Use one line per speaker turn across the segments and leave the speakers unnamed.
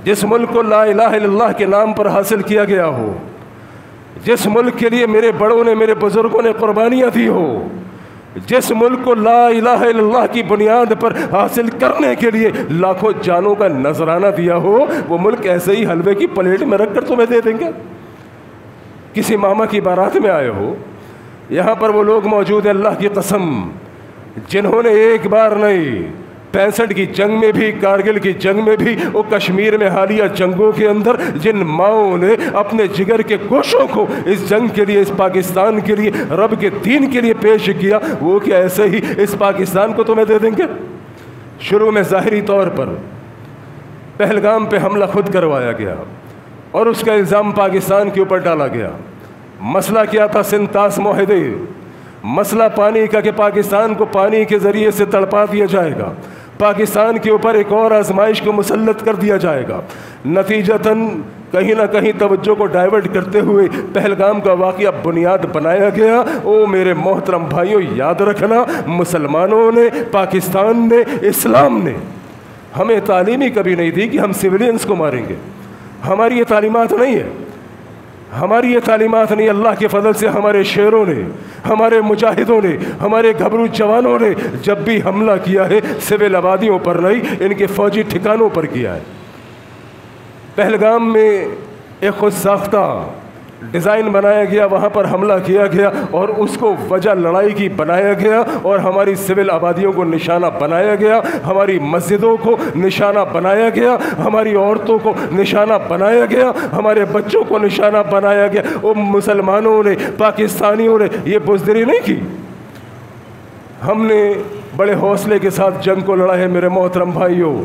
जिस मुल्क को ला इलाहा इल्लल्लाह के नाम पर हासिल किया गया हो, जिस मुल्क के लिए मेरे बड़ों ने, मेरे बुज़ुर्गों ने कुर्बानियाँ दी हो, जिस मुल्क को ला इलाहा इल्लल्लाह की बुनियाद पर हासिल करने के लिए लाखों जानों का नजराना दिया हो, वो मुल्क ऐसे ही हलवे की प्लेट में रख कर तुम्हें दे देंगे। किसी मामा की बारात में आए हो, यहाँ पर वो लोग मौजूद हैं, अल्लाह की कसम, जिन्होंने एक बार नहीं 65 की जंग में भी, कारगिल की जंग में भी, वो कश्मीर में हालिया जंगों के अंदर जिन माओं ने अपने जिगर के गोशों को इस जंग के लिए, इस पाकिस्तान के लिए, रब के दीन के लिए पेश किया, वो क्या ऐसे ही इस पाकिस्तान को तुम्हें दे देंगे? शुरू में ज़ाहिरी तौर पर पहलगाम पे हमला खुद करवाया गया और उसका इल्ज़ाम पाकिस्तान के ऊपर डाला गया। मसला क्या था? सिंतास मुआहदे, मसला पानी का कि पाकिस्तान को पानी के ज़रिए से तड़पा दिया जाएगा, पाकिस्तान के ऊपर एक और आजमाइश को मुसल्लत कर दिया जाएगा। नतीजतन कहीं ना कहीं तवज्जो को डाइवर्ट करते हुए पहलगाम का वाक़या बुनियाद बनाया गया। ओ मेरे मोहतरम भाइयों, याद रखना, मुसलमानों ने, पाकिस्तान ने, इस्लाम ने हमें तालीम ही कभी नहीं दी कि हम सिविलियंस को मारेंगे। हमारी ये तालीमात नहीं है, हमारी ये तालीमात नहीं। अल्लाह के फजल से हमारे शेरों ने, हमारे मुजाहिदों ने, हमारे घबरू जवानों ने जब भी हमला किया है, सिविल आबादियों पर नहीं, इनके फौजी ठिकानों पर किया है। पहलगाम में एक खुद साख्ता डिज़ाइन बनाया गया, वहाँ पर हमला किया गया और उसको वजह लड़ाई की बनाया गया और हमारी सिविल आबादियों को निशाना बनाया गया, हमारी मस्जिदों को निशाना बनाया गया, हमारी औरतों को निशाना बनाया गया, हमारे बच्चों को निशाना बनाया गया। वो मुसलमानों ने, पाकिस्तानियों ने ये बुज़दिली नहीं की। हमने बड़े हौसले के साथ जंग को लड़ा है। मेरे मोहतरम भाइयों,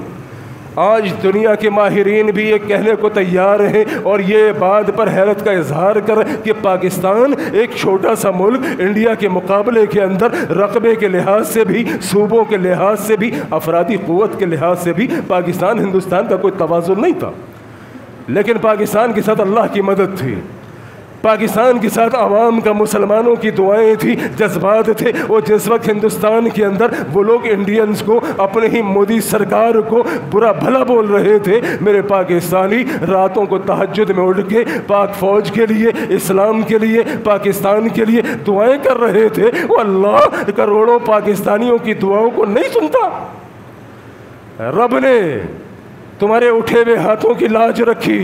आज दुनिया के माहिरीन भी ये कहने को तैयार हैं और ये बात पर हैरत का इजहार कर कि पाकिस्तान एक छोटा सा मुल्क, इंडिया के मुकाबले के अंदर रकबे के लिहाज से भी, सूबों के लिहाज से भी, अफरादी क़ुव्वत के लिहाज से भी पाकिस्तान हिंदुस्तान का कोई तवाज़ुन नहीं था। लेकिन पाकिस्तान के साथ अल्लाह की मदद थी, पाकिस्तान के साथ आवाम का, मुसलमानों की दुआएं थी, जज्बात थे। और जिस वक्त हिंदुस्तान के अंदर वो लोग इंडियंस को, अपने ही मोदी सरकार को बुरा भला बोल रहे थे, मेरे पाकिस्तानी रातों को तहज्जुद में उठ के पाक फौज के लिए, इस्लाम के लिए, पाकिस्तान के लिए दुआएं कर रहे थे। वो अल्लाह करोड़ों पाकिस्तानियों की दुआओं को नहीं सुनता। रब ने तुम्हारे उठे हुए हाथों की लाज रखी।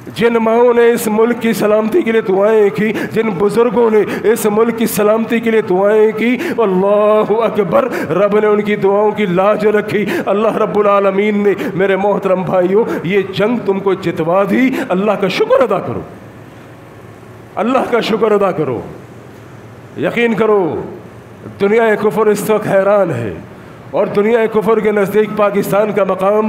जिन माओं ने इस मुल्क की सलामती के लिए दुआएं की, जिन बुज़ुर्गों ने इस मुल्क की सलामती के लिए दुआएं की, अल्लाहु अकबर, रब ने उनकी दुआओं की लाज रखी। अल्लाह रब्बुल आलमीन ने, मेरे मोहतरम भाइयों, ये जंग तुमको जितवा दी। अल्लाह का शुक्र अदा करो, अल्लाह का शुक्र अदा करो। यकीन करो, दुनिया कुफर इस वक्त हैरान है और दुनिया कुफर के नज़दीक पाकिस्तान का मकाम,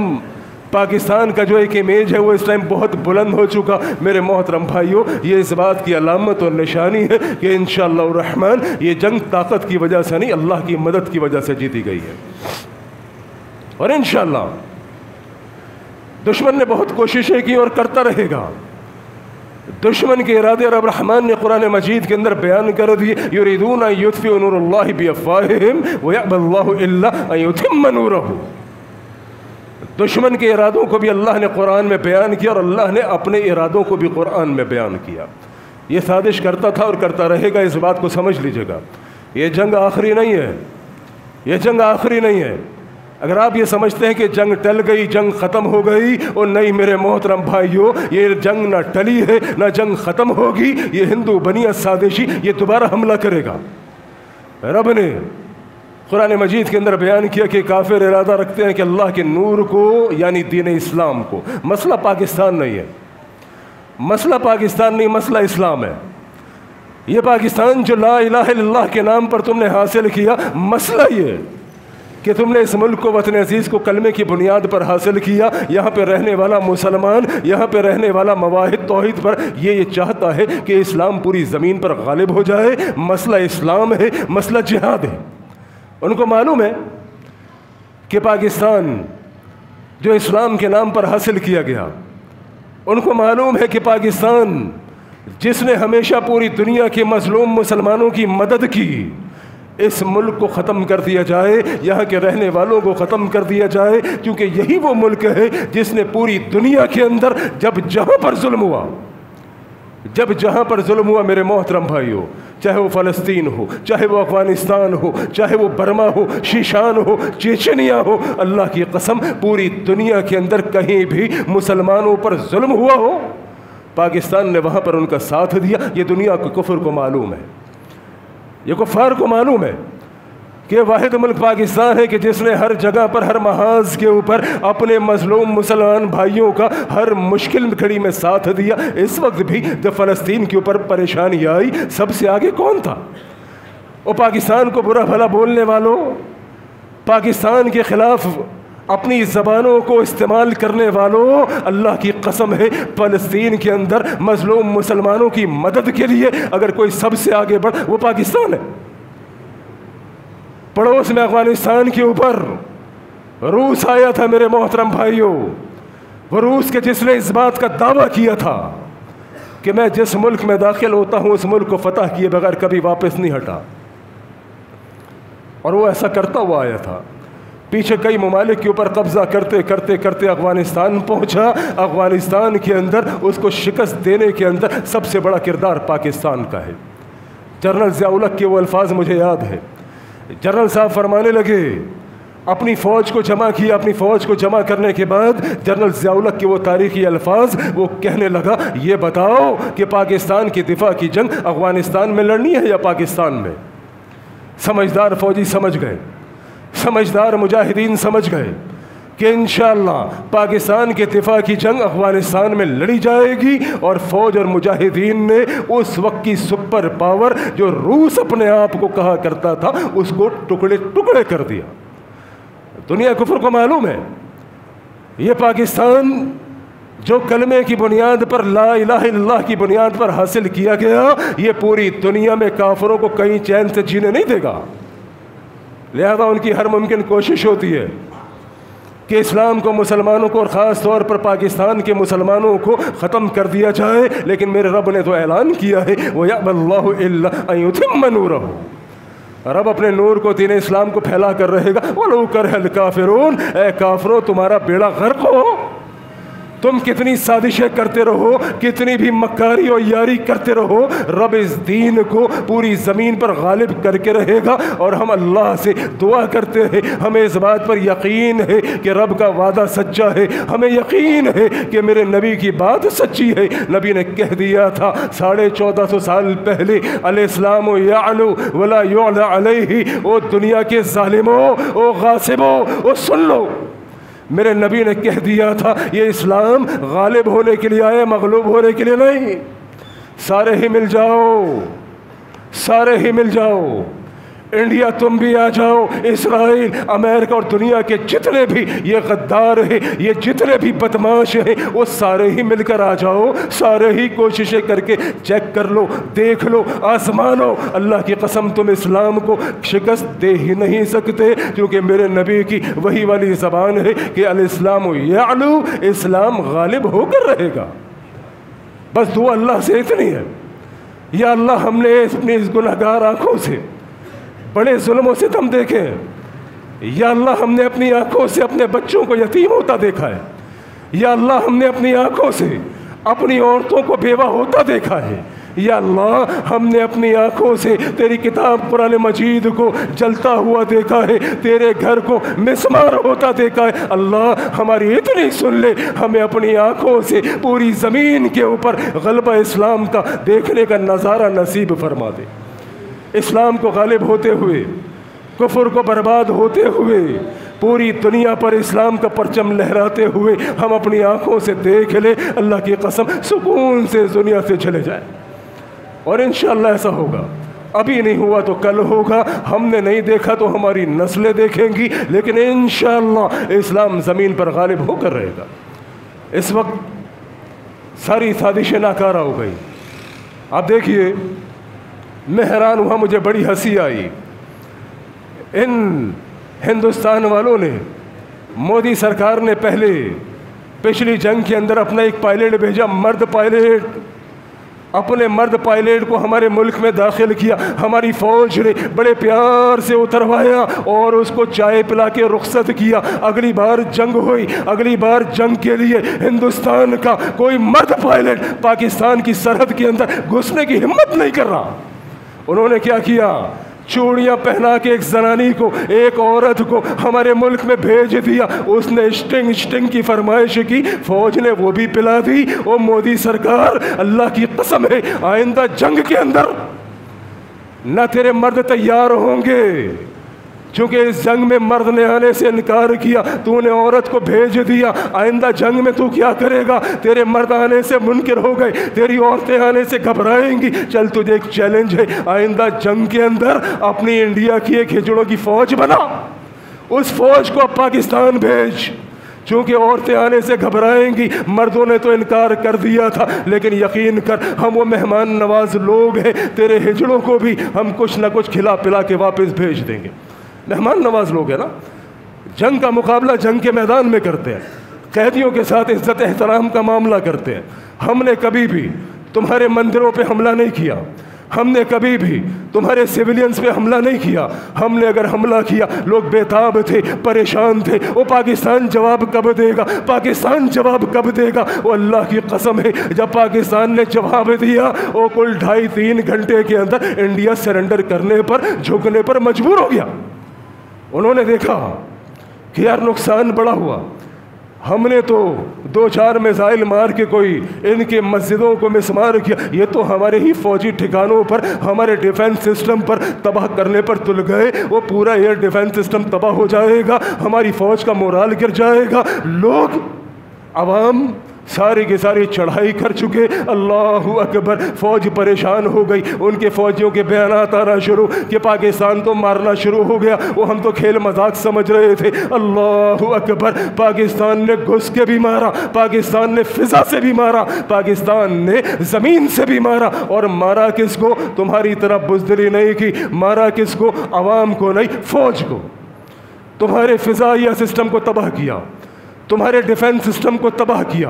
पाकिस्तान का जो एक इमेज है वो इस टाइम बहुत बुलंद हो चुका। मेरे मोहतरम भाइयों, ये इस बात की अलामत और निशानी है कि इंशाअल्लाह रहमान ये जंग ताकत की वजह से नहीं, अल्लाह की मदद की वजह से जीती गई है। और इंशाअल्लाह दुश्मन ने बहुत कोशिशें की और करता रहेगा। दुश्मन के इरादे रब रहमान ने कुरान मजीद के अंदर बयान कर दिए। युरीदूना युत्फिउ नूरल्लाहि बिअफ़वाहिहिम व यअबल्लाहु इल्ला अन युतिम्मा नूरहु। दुश्मन के इरादों को भी अल्लाह ने कुरान में बयान किया और अल्लाह ने अपने इरादों को भी कुरान में बयान किया। ये साजिश करता था और करता रहेगा, इस बात को समझ लीजिएगा। ये जंग आखिरी नहीं है, ये जंग आखिरी नहीं है। अगर आप ये समझते हैं कि जंग टल गई, जंग ख़त्म हो गई, और नहीं मेरे मोहतरम भाइयों, ये जंग ना टली है ना जंग ख़त्म होगी। ये हिंदू बनिया साजिशी ये दोबारा हमला करेगा। रब ने कुरान मजीद के अंदर बयान किया कि काफिर इरादा रखते हैं कि अल्लाह के नूर को, यानी दीन इस्लाम को, मसला पाकिस्तान नहीं है, मसला पाकिस्तान नहीं, मसला इस्लाम है। ये पाकिस्तान जो ला इलाहा इल्लल्लाह के नाम पर तुमने हासिल किया, मसला ये कि तुमने इस मुल्क को, वतन अजीज़ को कलमे की बुनियाद पर हासिल किया। यहाँ पे रहने वाला मुसलमान, यहाँ पे रहने वाला मवाहिद तौहीद पर ये चाहता है कि इस्लाम पूरी ज़मीन पर गालिब हो जाए। मसला इस्लाम है, मसला जिहाद है। उनको मालूम है कि पाकिस्तान जो इस्लाम के नाम पर हासिल किया गया, उनको मालूम है कि पाकिस्तान जिसने हमेशा पूरी दुनिया के मजलूम मुसलमानों की मदद की, इस मुल्क को ख़त्म कर दिया जाए, यहाँ के रहने वालों को ख़त्म कर दिया जाए, क्योंकि यही वो मुल्क है जिसने पूरी दुनिया के अंदर जब जहाँ पर जुल्म हुआ, जब जहाँ पर जुल्म हुआ मेरे मोहतरम भाइयों, चाहे वो फ़लस्तीन हो, चाहे वो अफ़गानिस्तान हो, चाहे वो बर्मा हो, शीशान हो, चेचनिया हो, अल्लाह की कसम पूरी दुनिया के अंदर कहीं भी मुसलमानों पर जुल्म हुआ हो, पाकिस्तान ने वहाँ पर उनका साथ दिया। ये दुनिया को कुफ्र को मालूम है, ये कुफ़ार को मालूम है कि वाहिद मुल्क पाकिस्तान है कि जिसने हर जगह पर, हर महाज के ऊपर अपने मजलूम मुसलमान भाइयों का हर मुश्किल घड़ी में साथ दिया। इस वक्त भी जब फ़लस्तीन के ऊपर परेशानी आई, सबसे आगे कौन था? वो पाकिस्तान को बुरा भला बोलने वालों, पाकिस्तान के ख़िलाफ़ अपनी ज़बानों को इस्तेमाल करने वालों, अल्लाह की कसम है फ़लस्तीन के अंदर मजलूम मुसलमानों की मदद के लिए अगर कोई सबसे आगे बढ़, वो पाकिस्तान है। पड़ोस में अफगानिस्तान के ऊपर रूस आया था मेरे मोहतरम भाइयों, वो रूस के जिसने इस बात का दावा किया था कि मैं जिस मुल्क में दाखिल होता हूँ उस मुल्क को फतह किए बगैर कभी वापस नहीं हटा, और वो ऐसा करता हुआ आया था। पीछे कई ममालिक के ऊपर कब्ज़ा करते करते करते अफगानिस्तान पहुँचा। अफगानिस्तान के अंदर उसको शिकस्त देने के अंदर सबसे बड़ा किरदार पाकिस्तान का है। जनरल ज़िया-उल हक के वो अल्फाज मुझे याद है, जनरल साहब फरमाने लगे, अपनी फ़ौज को जमा किया, अपनी फ़ौज को जमा करने के बाद जनरल ज़िया-उल हक के वो तारीख़ी अल्फाज वो कहने लगा, ये बताओ कि पाकिस्तान की दिफा की जंग अफ़गानिस्तान में लड़नी है या पाकिस्तान में? समझदार फ़ौजी समझ गए, समझदार मुजाहिदीन समझ गए कि इंशाअल्लाह पाकिस्तान के दिफा की जंग अफ़गानिस्तान में लड़ी जाएगी। और फ़ौज और मुजाहिदीन ने उस वक्त की सुपर पावर जो रूस अपने आप को कहा करता था उसको टुकड़े टुकड़े कर दिया। दुनिया कुफ्र को मालूम है, ये पाकिस्तान जो कलमे की बुनियाद पर, ला इलाहा इल्लल्लाह की बुनियाद पर हासिल किया गया, ये पूरी दुनिया में काफिरों को कहीं चैन से जीने नहीं देगा। लिहाजा उनकी हर मुमकिन कोशिश होती है कि इस्लाम को, मुसलमानों को और ख़ास तौर पर पाकिस्तान के मुसलमानों को ख़त्म कर दिया जाए। लेकिन मेरे रब ने तो ऐलान किया है, वो यअबल्लाहु इल्ला अन युतिम्म नूरहु, रब अपने नूर को, दीन इस्लाम को फैला कर रहेगा। वलौ करहल काफिरून, ए काफिरों तुम्हारा बेड़ा गर्क हो, तुम कितनी साजिशें करते रहो, कितनी भी मक्कारी और यारी करते रहो, रब इस दीन को पूरी ज़मीन पर गालिब करके रहेगा। और हम अल्लाह से दुआ करते हैं, हमें इस बात पर यकीन है कि रब का वादा सच्चा है, हमें यकीन है कि मेरे नबी की बात सच्ची है। नबी ने कह दिया था 1450 साल पहले, अल-इस्लामु यअलू वला युअला अलैहि, ओ दुनिया के ज़ालिमों, ओ गासिबों, ओ सुन लो, मेरे नबी ने कह दिया था ये इस्लाम गालिब होने के लिए आया, मगलूब होने के लिए नहीं। सारे ही मिल जाओ, सारे ही मिल जाओ, इंडिया तुम भी आ जाओ, इसराइल, अमेरिका और दुनिया के जितने भी ये गद्दार हैं, ये जितने भी बदमाश हैं, वो सारे ही मिलकर आ जाओ, सारे ही कोशिशें करके चेक कर लो, देख लो, आजमा लो। अल्लाह की कसम तुम इस्लाम को शिकस्त दे ही नहीं सकते, क्योंकि मेरे नबी की वही वाली ज़बान है कि अल-इस्लामु यअलू, इस्लाम गालिब होकर रहेगा। बस दुआ अल्लाह से इतनी है, या अल्लाह हमने अपनी इस गुनहगार आँखों से बड़े जुल्मों से तुम देखें, या अल्लाह हमने अपनी आंखों से अपने बच्चों को यतीम होता देखा है, या अल्लाह हमने अपनी आंखों से अपनी औरतों को बेवा होता देखा है, या अल्लाह हमने अपनी आंखों से तेरी किताब कुरान मजीद को जलता हुआ देखा है, तेरे घर को मिसमार होता देखा है। अल्लाह हमारी इतनी सुन ले, हमें अपनी आंखों से पूरी ज़मीन के ऊपर गलबा इस्लाम का देखने का नज़ारा नसीब फरमा दे। इस्लाम को गालिब होते हुए, कुफ्र को बर्बाद होते हुए, पूरी दुनिया पर इस्लाम का परचम लहराते हुए हम अपनी आँखों से देख ले, अल्लाह की कसम सुकून से दुनिया से चले जाए। और इंशाअल्लाह ऐसा होगा, अभी नहीं हुआ तो कल होगा, हमने नहीं देखा तो हमारी नस्लें देखेंगी, लेकिन इंशाअल्लाह इस्लाम ज़मीन पर गालिब होकर रहेगा। इस वक्त सारी साजिशें नाकारा हो गई। आप देखिए, मैं हैरान हुआ, मुझे बड़ी हंसी आई। इन हिंदुस्तान वालों ने, मोदी सरकार ने पहले पिछली जंग के अंदर अपना एक पायलट भेजा, मर्द पायलट, अपने मर्द पायलट को हमारे मुल्क में दाखिल किया, हमारी फ़ौज ने बड़े प्यार से उतरवाया और उसको चाय पिला के रुखसत किया। अगली बार जंग हुई, अगली बार जंग के लिए हिंदुस्तान का कोई मर्द पायलट पाकिस्तान की सरहद के अंदर घुसने की हिम्मत नहीं कर रहा। उन्होंने क्या किया, चूड़ियाँ पहना के एक जनानी को, एक औरत को हमारे मुल्क में भेज दिया। उसने स्टिंग की फरमाइश की, फौज ने वो भी पिला दी। ओ मोदी सरकार, अल्लाह की कसम है, आइंदा जंग के अंदर न तेरे मर्द तैयार होंगे, क्योंकि इस जंग में मर्द ने आने से इनकार किया, तूने औरत को भेज दिया। आइंदा जंग में तू क्या करेगा? तेरे मर्द आने से मुनकिर हो गए, तेरी औरतें आने से घबराएंगी। चल तुझे एक चैलेंज है, आइंदा जंग के अंदर अपनी इंडिया की एक हिजड़ों की फौज बना, उस फौज को अब पाकिस्तान भेज, क्योंकि औरतें आने से घबराएंगी। मर्दों ने तो इनकार कर दिया था, लेकिन यकीन कर हम वो मेहमान नवाज लोग हैं, तेरे हिजड़ों को भी हम कुछ ना कुछ खिला पिला के वापस भेज देंगे। मेहमान नवाज लोग हैं ना। जंग का मुकाबला जंग के मैदान में करते हैं, कैदियों के साथ इज्जत एहतराम का मामला करते हैं। हमने कभी भी तुम्हारे मंदिरों पे हमला नहीं किया, हमने कभी भी तुम्हारे सिविलियंस पे हमला नहीं किया। हमने अगर हमला किया, लोग बेताब थे, परेशान थे। वो पाकिस्तान जवाब कब देगा? पाकिस्तान जवाब कब देगा? वो अल्लाह की कसम है, जब पाकिस्तान ने जवाब दिया, वो कुल 2.5-3 घंटे के अंदर इंडिया सरेंडर करने पर, झुकने पर मजबूर हो गया। उन्होंने देखा कि यार नुकसान बड़ा हुआ, हमने तो 2-4 मिसाइल मार के कोई इनके मस्जिदों को मिसमार किया, ये तो हमारे ही फौजी ठिकानों पर, हमारे डिफेंस सिस्टम पर तबाह करने पर तुल गए। वो पूरा एयर डिफेंस सिस्टम तबाह हो जाएगा, हमारी फौज का मोराल गिर जाएगा। लोग, अवाम सारी की सारी चढ़ाई कर चुके। अल्लाहु अकबर, फौज परेशान हो गई। उनके फौजियों के बयानात आना शुरू कि पाकिस्तान तो मारना शुरू हो गया। वो हम तो खेल मजाक समझ रहे थे। अल्लाहु अकबर, पाकिस्तान ने घुस के भी मारा, पाकिस्तान ने फिजा से भी मारा, पाकिस्तान ने ज़मीन से भी मारा। और मारा किसको? तुम्हारी तरह बुज़दिली नहीं की। मारा किसको? अवाम को नहीं, फौज को। तुम्हारे फिजाइया सिस्टम को तबाह किया, तुम्हारे डिफेंस सिस्टम को तबाह किया,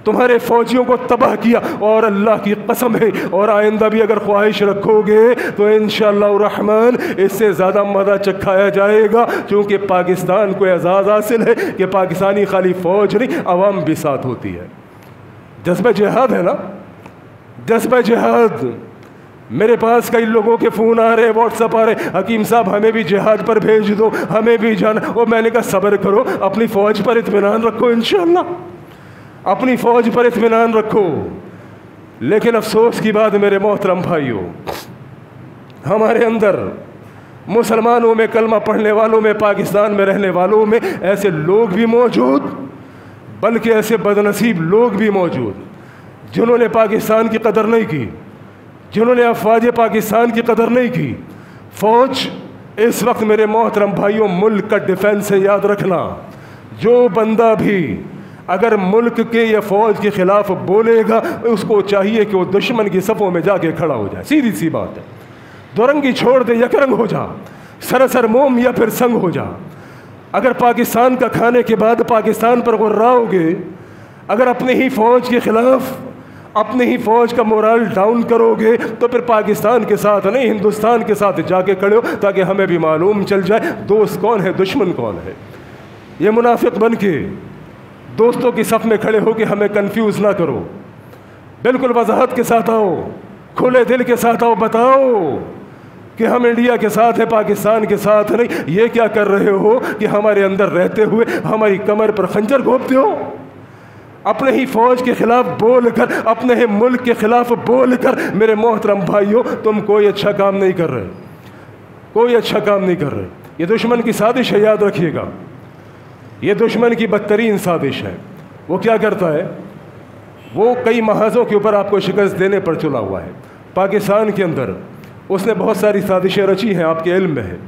तुम्हारे फौजियों को तबाह किया। और अल्लाह की कसम है, और आइंदा भी अगर ख्वाहिश रखोगे तो इंशाअल्लाह रहमान इससे ज़्यादा मज़ा चखाया जाएगा, क्योंकि पाकिस्तान को एजाज़ हासिल है कि पाकिस्तानी खाली फ़ौज नहीं, अवाम भी साथ होती है। जज्बा जिहाद है ना, जज्बा जिहाद। मेरे पास कई लोगों के फ़ोन आ रहे, व्हाट्सअप आ रहे, हकीम साहब हमें भी जिहाद पर भेज दो, हमें भी जाना। और मैंने कहा सब्र करो, अपनी फ़ौज पर इत्मीनान रखो, इंशाअल्लाह अपनी फ़ौज पर इत्मीनान रखो। लेकिन अफसोस की बात मेरे मोहतरम भाइयों, हमारे अंदर मुसलमानों में, कलमा पढ़ने वालों में, पाकिस्तान में रहने वालों में ऐसे लोग भी मौजूद, बल्कि ऐसे बदनसीब लोग भी मौजूद जिन्होंने पाकिस्तान की कदर नहीं की, जिन्होंने अफवाज पाकिस्तान की कदर नहीं की। फ़ौज इस वक्त मेरे मोहतरम भाइयों मुल्क का डिफेंस है। याद रखना, जो बंदा भी अगर मुल्क के या फ़ौज के ख़िलाफ़ बोलेगा, उसको चाहिए कि वो दुश्मन की सफ़ों में जाके खड़ा हो जाए। सीधी सी बात है, दुरंगी छोड़ दे, यकरंग हो जा, सरसर मोम या फिर संग हो जा। अगर पाकिस्तान का खाने के बाद पाकिस्तान पर गुर्राओगे, अगर अपने ही फ़ौज के ख़िलाफ़ अपने ही फ़ौज का मोरल डाउन करोगे, तो फिर पाकिस्तान के साथ नहीं, हिंदुस्तान के साथ जाके खड़े हो, ताकि हमें भी मालूम चल जाए दोस्त कौन है, दुश्मन कौन है। ये मुनाफिक बन के दोस्तों की सफ़ में खड़े हो के हमें कंफ्यूज ना करो। बिल्कुल वजाहत के साथ आओ, खुले दिल के साथ आओ, बताओ कि हम इंडिया के साथ हैं, पाकिस्तान के साथ नहीं। ये क्या कर रहे हो कि हमारे अंदर रहते हुए हमारी कमर पर खंजर घोंपते हो? अपने ही फ़ौज के ख़िलाफ़ बोल कर, अपने ही मुल्क के ख़िलाफ़ बोल कर, मेरे मोहतरम भाइयों, तुम कोई अच्छा काम नहीं कर रहे, कोई अच्छा काम नहीं कर रहे। ये दुश्मन की साजिश है, याद रखिएगा, ये दुश्मन की बदतरीन साजिश है। वो क्या करता है, वो कई महाजों के ऊपर आपको शिकस्त देने पर चला हुआ है। पाकिस्तान के अंदर उसने बहुत सारी साजिशें रची हैं, आपके इल्म में है।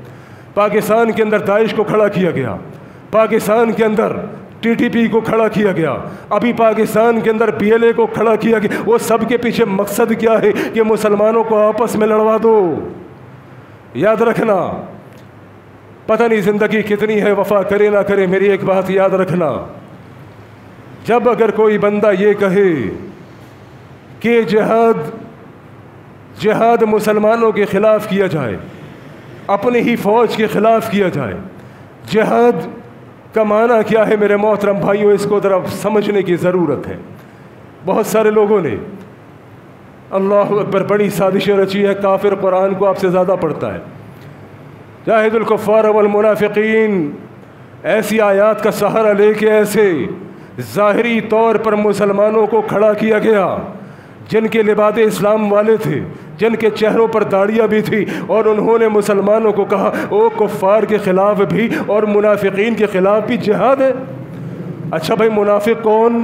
पाकिस्तान के अंदर दाइश को खड़ा किया गया, पाकिस्तान के अंदर TTP को खड़ा किया गया, अभी पाकिस्तान के अंदर PLA को खड़ा किया गया। वो सब के पीछे मकसद क्या है कि मुसलमानों को आपस में लड़वा दो। याद रखना, पता नहीं ज़िंदगी कितनी है, वफा करे ना करे, मेरी एक बात याद रखना, जब अगर कोई बंदा ये कहे कि जिहाद जिहाद मुसलमानों के ख़िलाफ़ किया जाए, अपनी ही फ़ौज के ख़िलाफ़ किया जाए। जिहाद का माना क्या है मेरे मोहतरम भाइयों, इसको ज़रा समझने की ज़रूरत है। बहुत सारे लोगों ने अल्लाह अकबर बड़ी साजिशें रची है। काफिर कुरान को आपसे ज़्यादा पढ़ता है। जाहिदुल कुफ़्फ़ार वल मुनाफ़िक़ीन ऐसी आयात का सहारा लेके ऐसे ज़ाहिरी तौर पर मुसलमानों को खड़ा किया गया जिनके लिबास इस्लाम वाले थे, जिनके चेहरों पर दाढ़ियाँ भी थी, और उन्होंने मुसलमानों को कहा ओ कुफ़्फ़ार के ख़िलाफ़ भी और मुनाफ़िक़ीन के ख़िलाफ़ भी जिहाद है। अच्छा भाई, मुनाफिक कौन?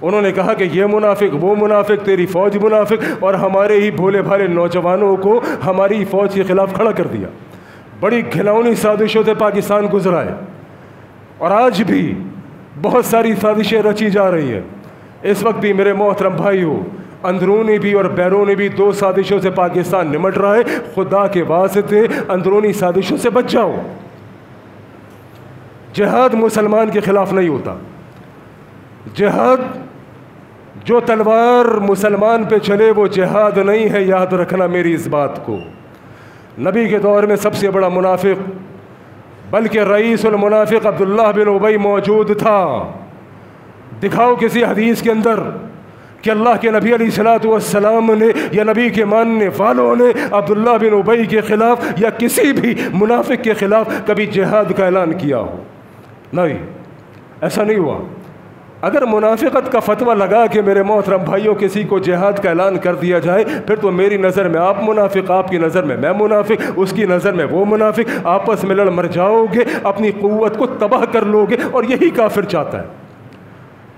उन्होंने कहा कि ये मुनाफिक, वो मुनाफिक, तेरी फ़ौज मुनाफिक, और हमारे ही भोले भाले नौजवानों को हमारी फ़ौज के ख़िलाफ़ खड़ा कर दिया। बड़ी घिनौनी साजिशों से पाकिस्तान गुजरा है और आज भी बहुत सारी साजिशें रची जा रही हैं। इस वक्त भी मेरे मोहतरम भाइयों, अंदरूनी भी और बैरूनी भी दो साजिशों से पाकिस्तान निमट रहा है। खुदा के वास्ते अंदरूनी साजिशों से बच जाओ। जिहाद मुसलमान के ख़िलाफ़ नहीं होता। जिहाद जो तलवार मुसलमान पे चले वो जिहाद नहीं है, याद रखना मेरी इस बात को। नबी के दौर में सबसे बड़ा मुनाफिक बल्कि रईसुल मुनाफिक अब्दुल्लाह बिन उबई मौजूद था। दिखाओ किसी हदीस के अंदर कि अल्लाह के नबी अलैहिस्सलातु वस्सलाम ने या नबी के मानने वालों ने अब्दुल्लाह बिन उबई के ख़िलाफ़ या किसी भी मुनाफिक के ख़िलाफ़ कभी जिहाद का ऐलान किया हो। नहीं, ऐसा नहीं हुआ। अगर मुनाफिकत का फतवा लगा के मेरे मोहतरम भाइयों किसी को जिहाद का ऐलान कर दिया जाए, फिर तो मेरी नज़र में आप मुनाफिक, आपकी नज़र में मैं मुनाफिक, उसकी नज़र में वो मुनाफिक, आपस में लड़ मर जाओगे, अपनी क़ुव्वत को तबाह कर लोगे। और यही काफिर चाहता है,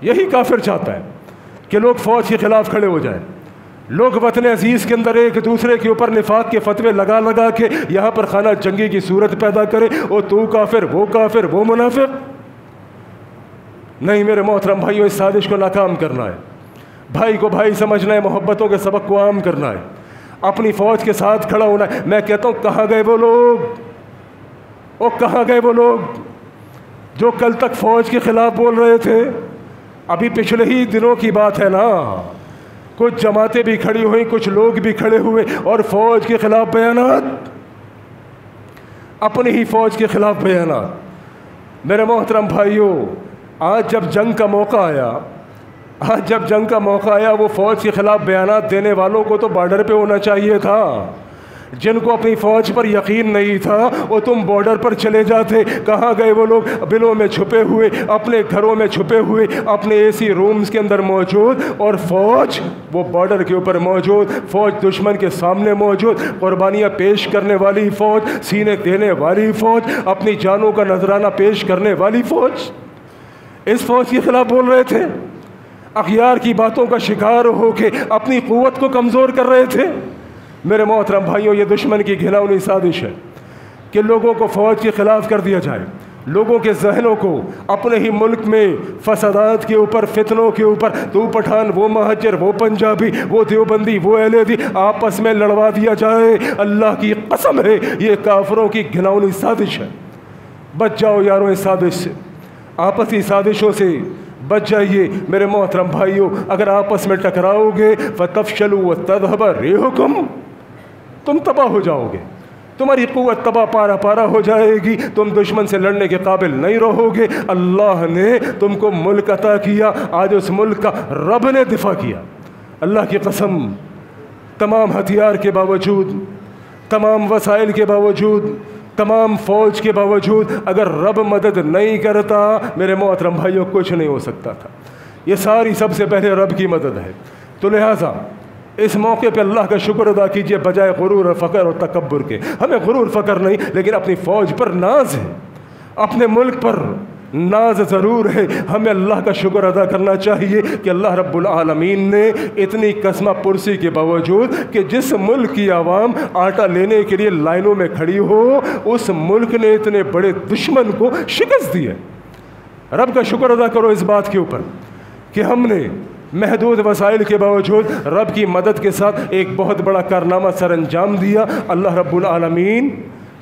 यही काफिर चाहता है कि लोग फ़ौज के ख़िलाफ़ खड़े हो जाए। लोग वतन अजीज़ के अंदर एक दूसरे के ऊपर निफाक के फतवे लगा लगा के यहाँ पर खाना जंगी की सूरत पैदा करे। ओ तू काफिर, वो मुनाफिक। नहीं मेरे मोहतरम भाइयों, इस साजिश को नाकाम करना है। भाई को भाई समझना है, मोहब्बतों के सबक को आम करना है, अपनी फ़ौज के साथ खड़ा होना है। मैं कहता हूँ कहाँ गए वो लोग, ओ कहाँ गए वो लोग जो कल तक फ़ौज के ख़िलाफ़ बोल रहे थे? अभी पिछले ही दिनों की बात है ना, कुछ जमातें भी खड़ी हुई, कुछ लोग भी खड़े हुए और फ़ौज के ख़िलाफ़ बयानात, अपनी ही फ़ौज के ख़िलाफ़ बयानात। मेरे मोहतरम भाइयों, आज जब जंग का मौका आया, वो फ़ौज के ख़िलाफ़ बयानात देने वालों को तो बॉर्डर पे होना चाहिए था। जिनको अपनी फ़ौज पर यकीन नहीं था वो तुम बॉर्डर पर चले जाते। कहाँ गए वो लोग? बिलों में छुपे हुए, अपने घरों में छुपे हुए, अपने एसी रूम्स के अंदर मौजूद, और फ़ौज वो बॉर्डर के ऊपर मौजूद, फ़ौज दुश्मन के सामने मौजूद, कुर्बानियाँ पेश करने वाली फ़ौज, सीने देने वाली फ़ौज, अपनी जानों का नजराना पेश करने वाली फ़ौज। इस फ़ौज के ख़िलाफ़ बोल रहे थे, अखियार की बातों का शिकार होके अपनी क़ुव्वत को कमज़ोर कर रहे थे। मेरे मोहतरम भाइयों, ये दुश्मन की घिनौनी साजिश है कि लोगों को फ़ौज के ख़िलाफ़ कर दिया जाए, लोगों के जहनों को अपने ही मुल्क में फसादात के ऊपर, फितनों के ऊपर, तू पठान, वो महाजर, वो पंजाबी, वो देवबंदी, वो अहलेदी, आपस में लड़वा दिया जाए। अल्लाह की कसम है ये काफिरों की घिनौनी साजिश है। बच जाओ यारों इस साजिश से, आपसी साजिशों से बच जाइए। मेरे मोहतरम भाइयों, अगर आपस में टकराओगे फ़तफ़शलू व तज़हब रिहुकुम, तुम तबाह हो जाओगे, तुम्हारी क़ुव्वत तबाह पारा हो जाएगी, तुम दुश्मन से लड़ने के काबिल नहीं रहोगे। अल्लाह ने तुमको मुल्क अता किया, आज उस मुल्क का रब ने दिफा किया। अल्लाह की कसम, तमाम हथियार के बावजूद, तमाम वसाइल के बावजूद, तमाम फ़ौज के बावजूद अगर रब मदद नहीं करता मेरे मोहतरम भाइयों, कुछ नहीं हो सकता था। ये सारी सबसे पहले रब की मदद है। तो लिहाजा इस मौके पे अल्लाह का शुक्र अदा कीजिए बजाय गुरूर और फ़ख्र और तकब्बुर के। हमें गुरूर फ़ख्र नहीं, लेकिन अपनी फ़ौज पर नाज है, अपने मुल्क पर नाज ज़रूर है। हमें अल्लाह का शुक्र अदा करना चाहिए कि अल्लाह रब्बुल आलमीन ने इतनी कसमा पुरसी के बावजूद कि जिस मुल्क की आवाम आटा लेने के लिए लाइनों में खड़ी हो, उस मुल्क ने इतने बड़े दुश्मन को शिकस्त दी है। रब का शुक्र अदा करो इस बात के ऊपर कि हमने महदूद वसाइल के बावजूद रब की मदद के साथ एक बहुत बड़ा कारनामा सर अंजाम दिया। अल्लाह रब्बुल आलमीन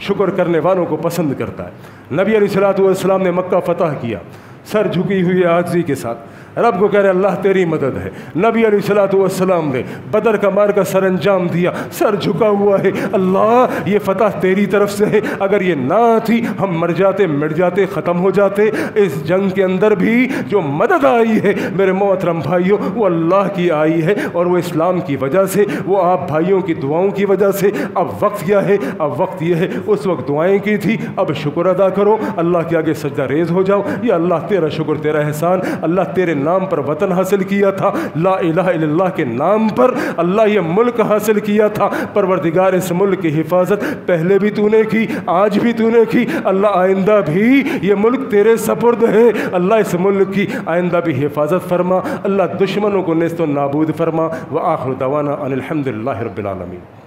शुक्र करने वालों को पसंद करता है। नबी अलैहिस्सलातु वस्सलाम ने मक्का फ़तह किया, सर झुकी हुई आजिज़ी के साथ। रब को कह रहे अल्लाह तेरी मदद है। नबी अलैहिस्सलातु वस्सलाम ने बदर का मार का सर अंजाम दिया, सर झुका हुआ है, अल्लाह ये फतह तेरी तरफ से है, अगर ये ना थी हम मर जाते, मिट जाते, ख़त्म हो जाते। इस जंग के अंदर भी जो मदद आई है मेरे मोहतरम भाइयों वो अल्लाह की आई है, और वो इस्लाम की वजह से, वो आप भाइयों की दुआओं की वजह से। अब वक्त क्या है? अब वक्त ये है, उस वक्त दुआएं की थी, अब शुक्र अदा करो, अल्लाह के आगे सजदा रेज हो जाओ। या अल्लाह तेरा शुक्र, तेरा एहसान, अल्लाह तेरे नाम पर वतन हासिल किया था, ला इलाहा इल्लल्लाह के नाम पर अल्लाह ये मुल्क हासिल किया था। परवरदिगार इस मुल्क की हिफाजत पहले भी तूने की, आज भी तूने की, अल्लाह आइंदा भी ये मुल्क तेरे सपुर्द है। अल्लाह इस मुल्क की आइंदा भी हिफाजत फरमा, अल्लाह दुश्मनों को नेस्तो नाबूद फरमा। व आखिर दवाना अनिल हम्दुलिल्लाहि रब्बिल आलमीन।